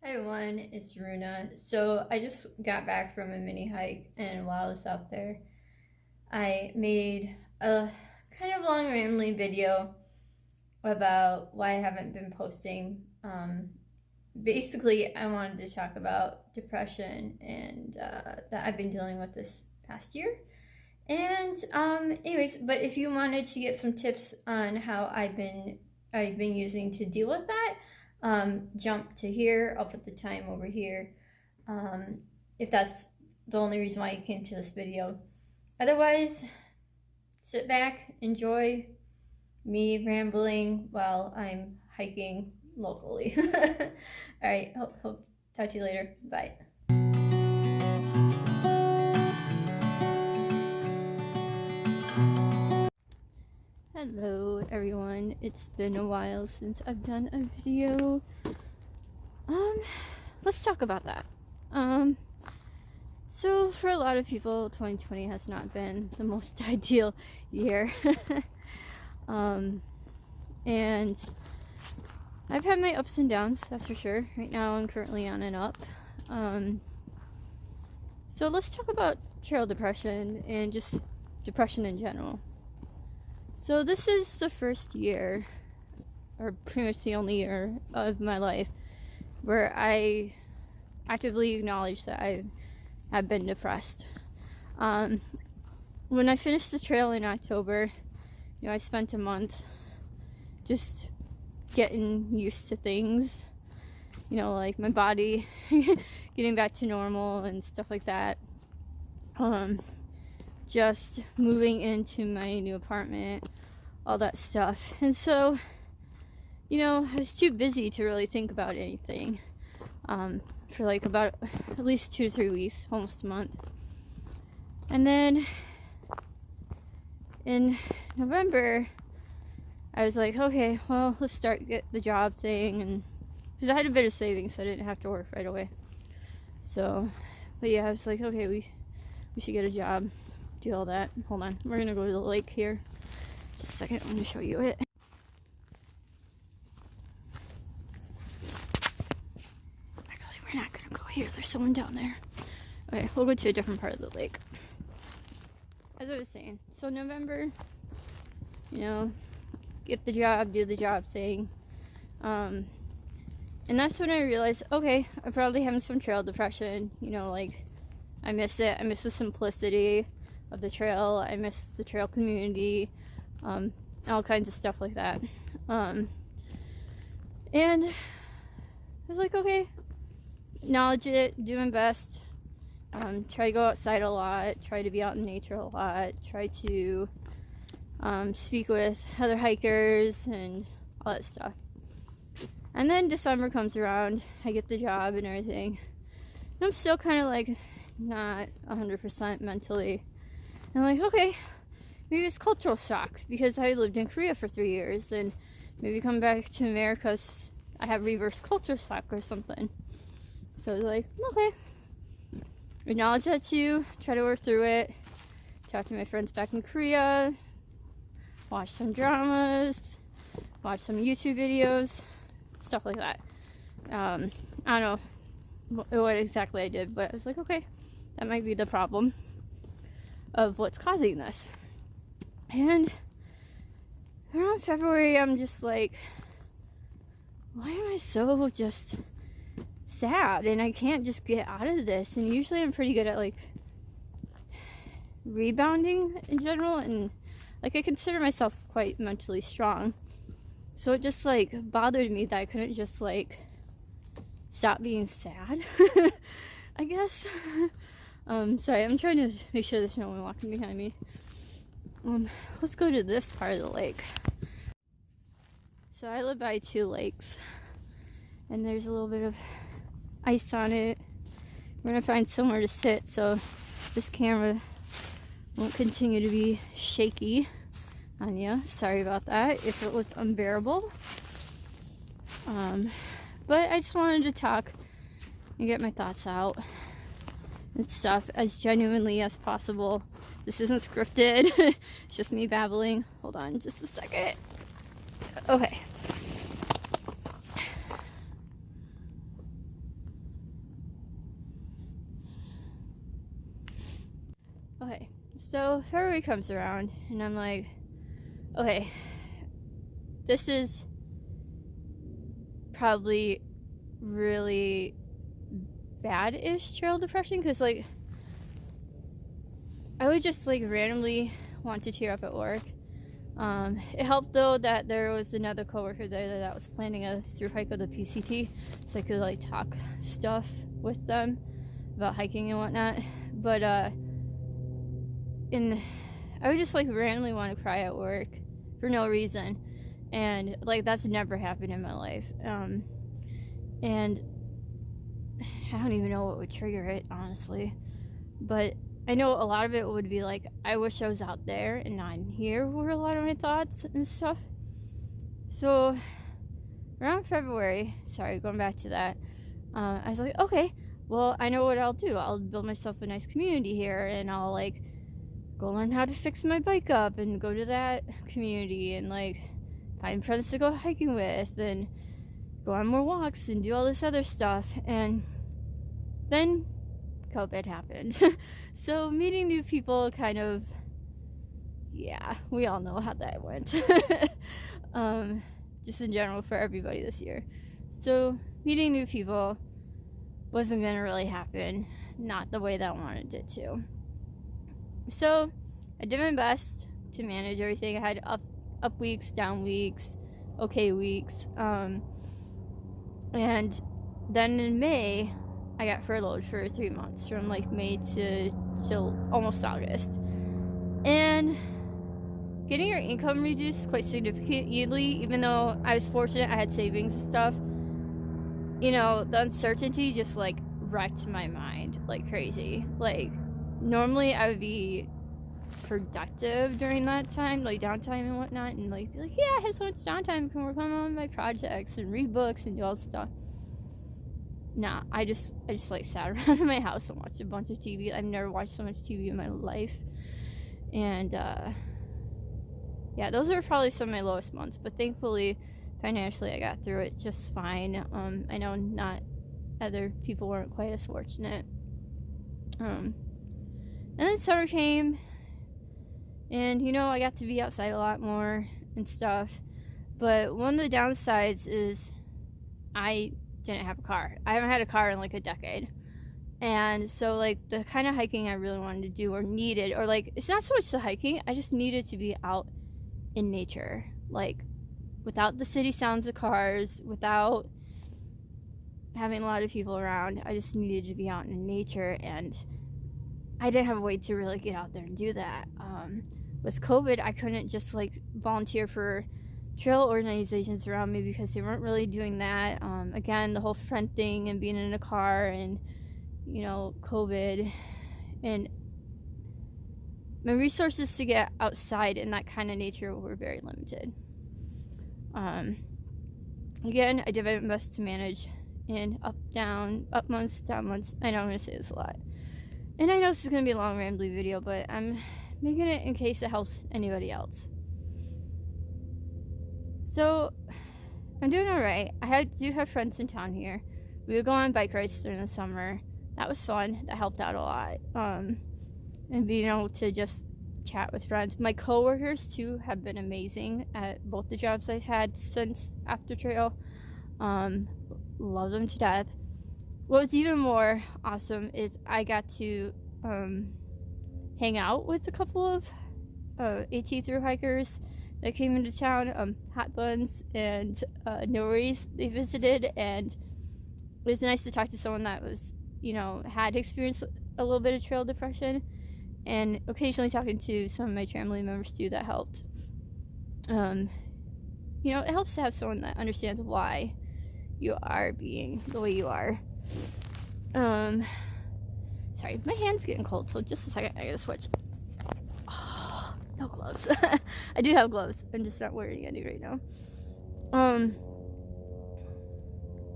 Hi everyone, it's Runa. So I just got back from a mini hike, and while I was out there, I made a kind of long rambling video about why I haven't been posting. Basically, I wanted to talk about depression and that I've been dealing with this past year. And anyways, but if you wanted to get some tips on how I've been using to deal with that, jump to here. I'll put the time over here if that's the only reason why you came to this video. Otherwise, sit back, enjoy me rambling while I'm hiking locally. All right, hope talk to you later. Bye. Hello everyone, it's been a while since I've done a video. Let's talk about that. So for a lot of people, 2020 has not been the most ideal year. And I've had my ups and downs, that's for sure. Right now I'm currently on an up. So let's talk about trail depression and just depression in general. So this is the first year, or pretty much the only year of my life, where I actively acknowledge that I have been depressed. When I finished the trail in October, I spent a month just getting used to things, like my body getting back to normal and stuff like that. Just moving into my new apartment, all that stuff. And so, I was too busy to really think about anything for like about at least 2 to 3 weeks, almost a month. And then in November, I was like, okay, well, let's get the job thing, and because I had a bit of savings, so I didn't have to work right away. So, but yeah, I was like, okay, we should get a job, do all that. Hold on, we're gonna go to the lake here. Just a second, I'm gonna show you it. Actually, we're not gonna go here. There's someone down there. Okay, we'll go to a different part of the lake. As I was saying, so November, get the job, do the job thing. And that's when I realized, okay, I'm probably having some trail depression. Like, I miss it. I miss the simplicity of the trail. I miss the trail community. All kinds of stuff like that. And I was like, okay, acknowledge it, do my best. Try to go outside a lot, try to be out in nature a lot, try to speak with other hikers and all that stuff. And then December comes around, I get the job and everything. And I'm still kind of like not 100% mentally. And I'm like, okay, maybe it's cultural shock because I lived in Korea for 3 years, and maybe come back to America, I have reverse culture shock or something. So I was like, okay, acknowledge that too, try to work through it, talk to my friends back in Korea, watch some dramas, watch some YouTube videos, stuff like that. I don't know what exactly I did, but I was like, okay, that might be the problem of what's causing this. And around February, I'm just like, why am I so just sad and I can't just get out of this? And usually I'm pretty good at like rebounding in general, and like I consider myself quite mentally strong. So it just like bothered me that I couldn't just like stop being sad. I guess. Sorry, I'm trying to make sure there's no one walking behind me. Let's go to this part of the lake. So I live by 2 lakes, and there's a little bit of ice on it. We're gonna find somewhere to sit so this camera won't continue to be shaky on you. Sorry about that if it was unbearable. But I just wanted to talk and get my thoughts out and stuff as genuinely as possible. This isn't scripted. It's just me babbling. Hold on just a second. Okay. Okay, so February comes around, and I'm like, okay, this is probably really bad-ish trail depression, because, like, I would just, like, randomly want to tear up at work. It helped, though, that there was another coworker there that was planning a through hike of the PCT, so I could, like, talk stuff with them about hiking and whatnot. But, and I would just, like, randomly want to cry at work for no reason. And, like, that's never happened in my life. And I don't even know what would trigger it, honestly. But I know a lot of it would be like, I wish I was out there and not in here were a lot of my thoughts and stuff. So around February, sorry, going back to that, I was like, okay, well, I know what I'll do. I'll build myself a nice community here, and I'll, like, go learn how to fix my bike up and go to that community and, like, find friends to go hiking with and go on more walks and do all this other stuff. And then COVID happened. So meeting new people kind of, yeah, we all know how that went. Just in general for everybody this year. So meeting new people wasn't going to really happen, not the way that I wanted it to. So I did my best to manage everything. I had up weeks, down weeks, okay weeks. And then in May, I got furloughed for 3 months, from like May to till almost August. And getting your income reduced quite significantly, even though I was fortunate I had savings and stuff, you know, the uncertainty just like wrecked my mind like crazy. Like, normally I would be productive during that time, like downtime and whatnot, and like be like, yeah, I have so much downtime, I can work on my projects and read books and do all this stuff. Nah, I just like sat around in my house and watched a bunch of TV. I've never watched so much TV in my life. And yeah, those are probably some of my lowest months, but thankfully financially I got through it just fine. I know not other people weren't quite as fortunate. And then summer came, and you know, I got to be outside a lot more and stuff. But one of the downsides is I didn't have a car. I haven't had a car in like a decade. And so, like, the kind of hiking I really wanted to do or needed, or like, it's not so much the hiking, I just needed to be out in nature, like, without the city sounds of cars, without having a lot of people around. I just needed to be out in nature, and I didn't have a way to really get out there and do that. With COVID, I couldn't just like volunteer for trail organizations around me because they weren't really doing that. Again, the whole friend thing and being in a car and, you know, COVID, and my resources to get outside in that kind of nature were very limited. Again, I did my best to manage in up months, down months. I know I'm going to say this a lot. And I know this is going to be a long, rambly video, but I'm making it in case it helps anybody else. So, I'm doing alright. I do have friends in town here. We would go on bike rides during the summer. That was fun. That helped out a lot. And being able to just chat with friends. My coworkers, too, have been amazing at both the jobs I've had since after trail. Love them to death. What was even more awesome is I got to hang out with a couple of AT thru hikers that came into town, Hot Buns and Norris. They visited, and it was nice to talk to someone that was, you know, had experienced a little bit of trail depression, and occasionally talking to some of my family members too. That helped. You know, it helps to have someone that understands why you are being the way you are. Sorry, my hand's getting cold, so just a second, I gotta switch. Oh, no gloves. I do have gloves, I'm just not wearing any right now.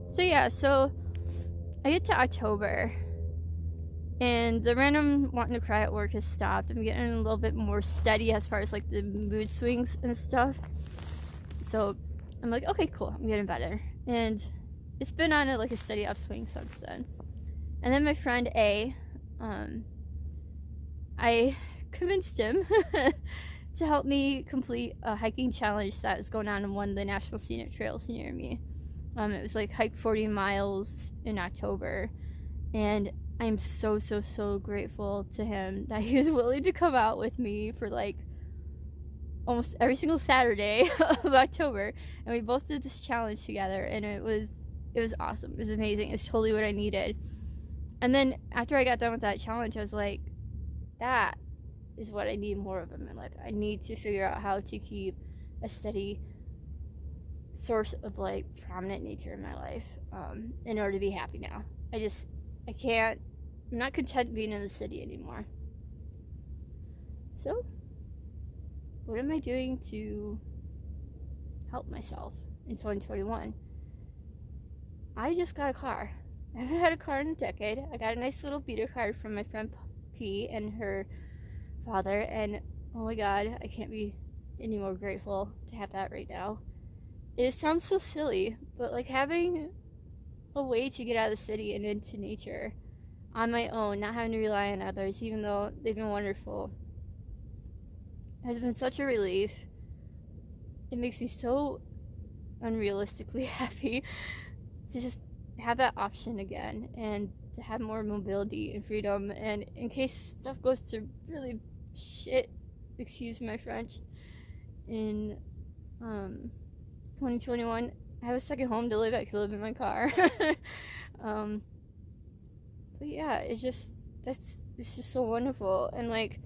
So yeah, so I get to October, and the random wanting to cry at work has stopped. I'm getting a little bit more steady as far as like the mood swings and stuff. So I'm like, okay, cool, I'm getting better. And it's been on a steady upswing since then. And then my friend A, she was like, I convinced him to help me complete a hiking challenge that was going on one of the national scenic trails near me. It was like hike 40 miles in October, and I'm so grateful to him that he was willing to come out with me for like almost every single Saturday of October, and we both did this challenge together, and it was awesome. It was amazing. It's totally what I needed. And then after I got done with that challenge, I was like, that is what I need more of in my life. I need to figure out how to keep a steady source of like prominent nature in my life in order to be happy now. I can't, I'm not content being in the city anymore. So what am I doing to help myself in 2021? I just got a car. I haven't had a car in a decade. I got a nice little beater car from my friend P and her father, and oh my god, I can't be any more grateful to have that right now. It sounds so silly, but like having a way to get out of the city and into nature on my own, not having to rely on others, even though they've been wonderful, has been such a relief. It makes me so unrealistically happy to just have that option again and to have more mobility and freedom. And in case stuff goes to really shit, excuse my French, in 2021, I have a second home to live. I could live in my car. But yeah, it's just so wonderful. And like,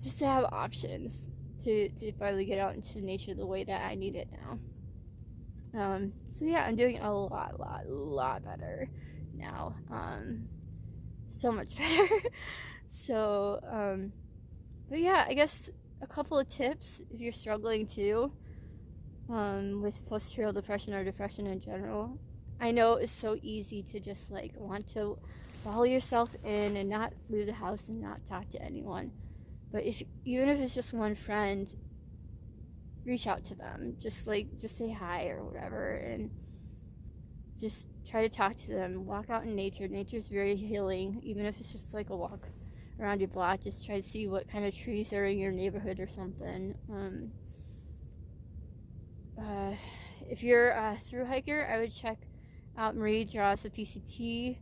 just to have options to finally get out into nature the way that I need it now. So yeah, I'm doing a lot better now. So much better. So, but yeah, I guess a couple of tips if you're struggling too, with post-trail depression or depression in general. I know it's so easy to just like want to wall yourself in and not leave the house and not talk to anyone. But even if it's just one friend, reach out to them. Just say hi or whatever, and just try to talk to them. Walk out in nature. Nature's very healing, even if it's just like a walk around your block. Just try to see what kind of trees are in your neighborhood or something. If you're a thru hiker, I would check out Marie Draws the PCT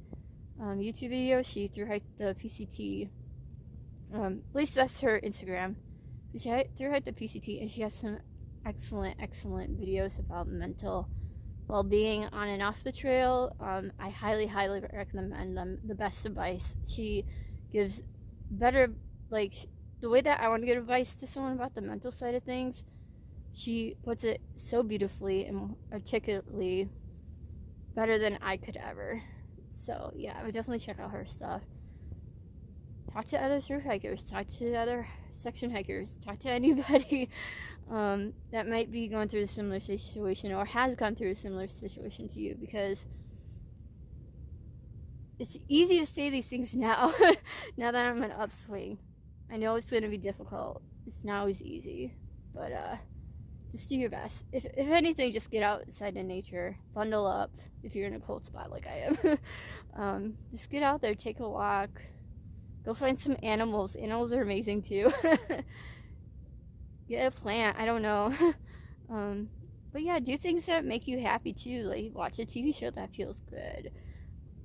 YouTube video. She thru hiked the PCT. At least that's her Instagram. She thru hiked the PCT, and she has some excellent videos about mental well-being on and off the trail. I highly recommend them. The best advice. She gives better, like, the way that I want to give advice to someone about the mental side of things, she puts it so beautifully and articulately, better than I could ever. So yeah, I would definitely check out her stuff. Talk to other thru hikers, talk to other section hikers, talk to anybody that might be going through a similar situation or has gone through a similar situation to you, because it's easy to say these things now. Now that I'm in an upswing, I know it's going to be difficult. It's not always easy, but just do your best. If anything, just get outside in nature. Bundle up if you're in a cold spot like I am. Just get out there, take a walk. Go find some animals. Animals are amazing too. Get a plant. I don't know. But yeah, do things that make you happy too. Like watch a TV show that feels good.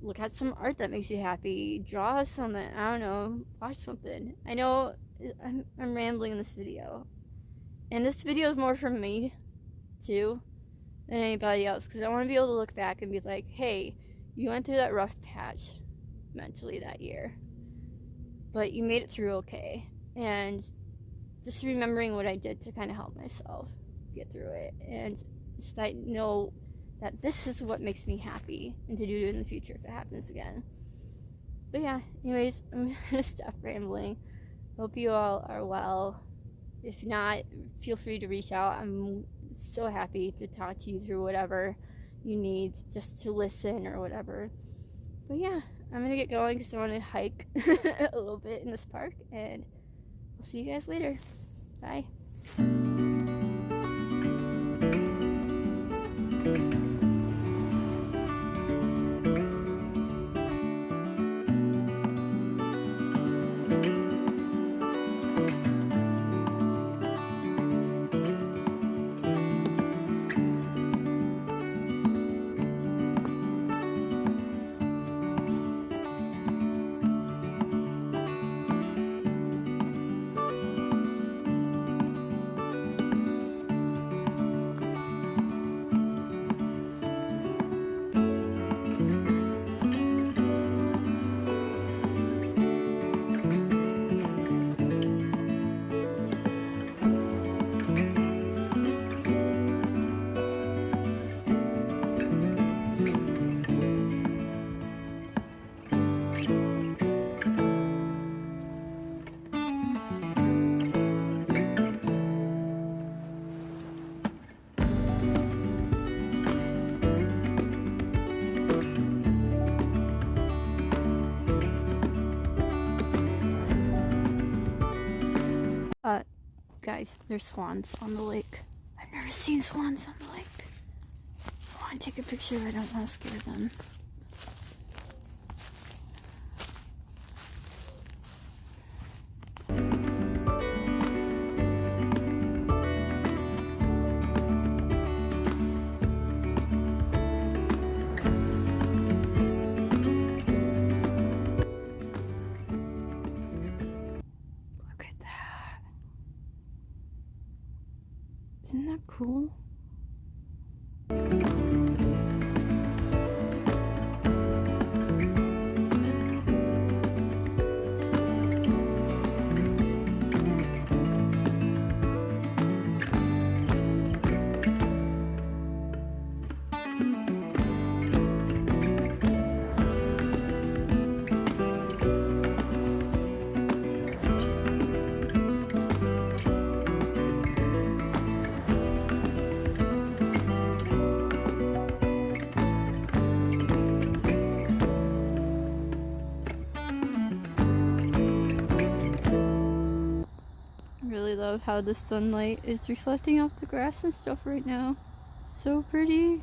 Look at some art that makes you happy. Draw something. I don't know. Watch something. I know I'm rambling in this video. And this video is more for me too than anybody else, because I want to be able to look back and be like, hey, you went through that rough patch mentally that year, but you made it through okay. And just remembering what I did to kind of help myself get through it, and just know that this is what makes me happy, and to do it in the future if it happens again. But yeah, anyways, I'm gonna stop rambling. Hope you all are well. If not, feel free to reach out. I'm so happy to talk to you through whatever you need, just to listen or whatever. But yeah, I'm gonna get going because I want to hike a little bit in this park, and I'll see you guys later. Bye. guys, there's swans on the lake. I've never seen swans on the lake. I want to take a picture, I don't want to scare them. Isn't that cool? Really love how the sunlight is reflecting off the grass and stuff right now. So pretty.